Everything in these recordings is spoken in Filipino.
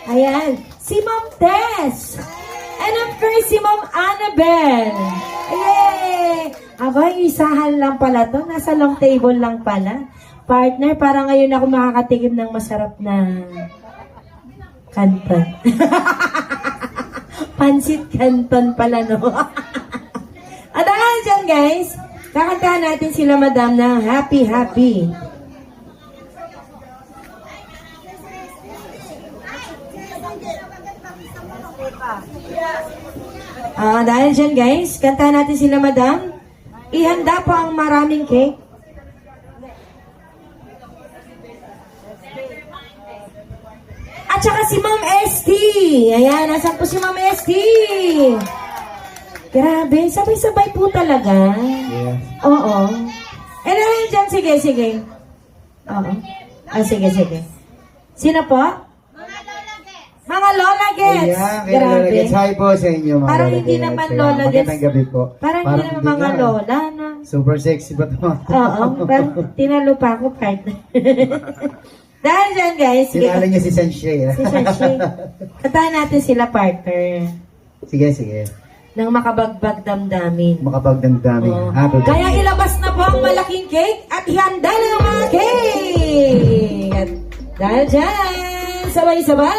Ayan, si Ma'am Tess. And of course, si Ma'am Annabelle. Yay! Aba, isahan lang pala to. Nasa long table lang pala. Partner, para ngayon ako makakatikim ng masarap na kanton. Pansit kanton pala, no? At dahil dyan, guys, kakantahan natin sila Madam ng Happy Happy. Dahil dyan, guys, kantahan natin sila Madam. Ihanda po ang maraming cake. At saka si Ma'am ST. Ayan, nasan po si Ma'am ST? Grabe, sabay-sabay po talaga. Yeah. Oo. Eh, dahil dyan, sige. Oo. Sige. Sino po? Mga Lola Gets. Ayan, kaya Lola Gets. Hi po sa inyo, mga Parang Lola hindi Gets. naman Ayan, Lola Gets. magandang gabi po. Parang hindi naman mga nga. Lola na. Super sexy ba ito? Oo, parang tinalo pa ako, partner. Dahil dyan, guys. Sinala niya si Sanchez. Si Sanchez. Kantahan natin sila, partner. Sige. Nang makabagbag damdamin. Makapagdamdamin. Oo. Happy birthday. Kaya ilabas na po ang malaking cake at ihanda na ang mga cake. At dahil dyan, sabay-sabay.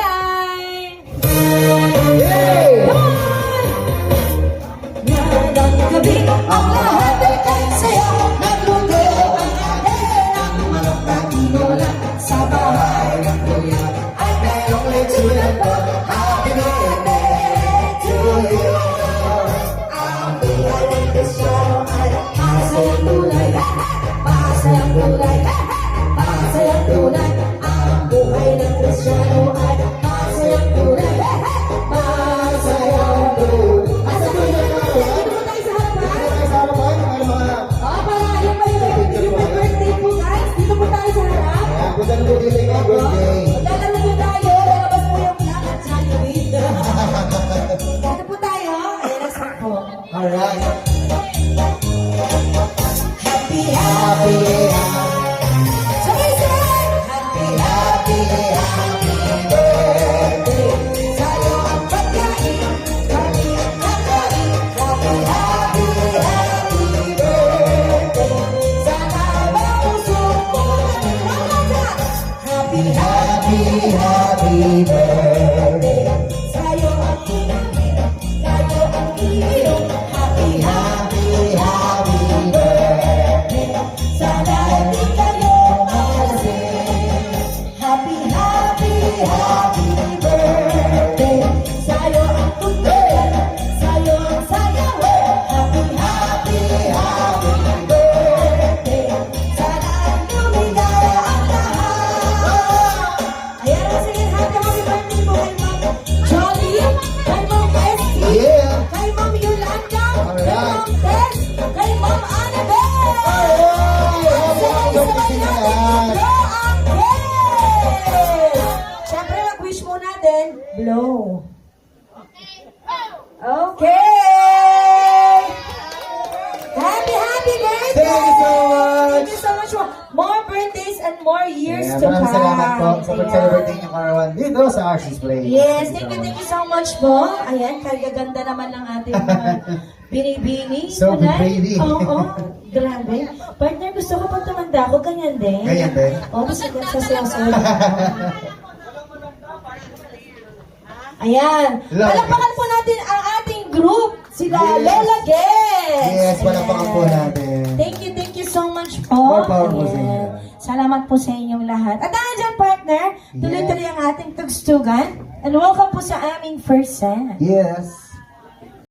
Yay! Ngayong gabi, ang lahat ay kay sayo. Nagluto ang atin ng manok na tinola. Sa bahay ng kuya ay mayroong lechunan po. Happy birthday to you. Ang buhay ng Kristiyano ay masayang tulay. Masayang tulay. Masayang tulay. Ang buhay ng Kristiyano ay masayang tulay. Masayang tulay. Alright. Happy, happy, birthday. Sa'yo ang pagkain, kami ang kakain. Happy birthday. Sana mausok mo ng mga Happy birthday. Sa'yo ang kinain, sa'yo ang ininom. Happy birthday. Sana hindi kayo makalasing. Happy birthday. Sa'yo ang tugtugan, sa'yo ang sayawan. Happy birthday. Sana ang lumigaya ang lahat. Ayan na, sige, happy birthday po kay Ma'am Jolie, kay Ma'am Esty, Yeah. kay Ma'am Yolanda, kay Alright. Ma'am Tess, kay Ma'am Annabelle. Sabay-sabay natin i-blow ang cake. Siyempre, mag-wish muna din. Blow. Okay. Happy birthday. Thank you so much. Thank you so much. More birthdays and more years Yeah, to come. maraming salamat po sa Ayan. pag-celebrate niyo Caravan dito sa Archie's Place. Yes, thank you so much po. Ayan, kagaganda naman ng ating mga binibini. So pretty. Oo, grabe. Partner, gusto ko pag tumanda ako, ganyan din. Ganyan din? Oo, basikat sa siyasol. Ayan. Lola Palakpakan po natin ang ating group. Sila Lola Gets. Yes, palakpakan po natin. Thank you so much po. More power po sa inyo. Salamat po sa inyong lahat. At dahil dyan, partner, tuloy-tuloy ang ating tugstugan. And welcome po sa aming first set. Yes.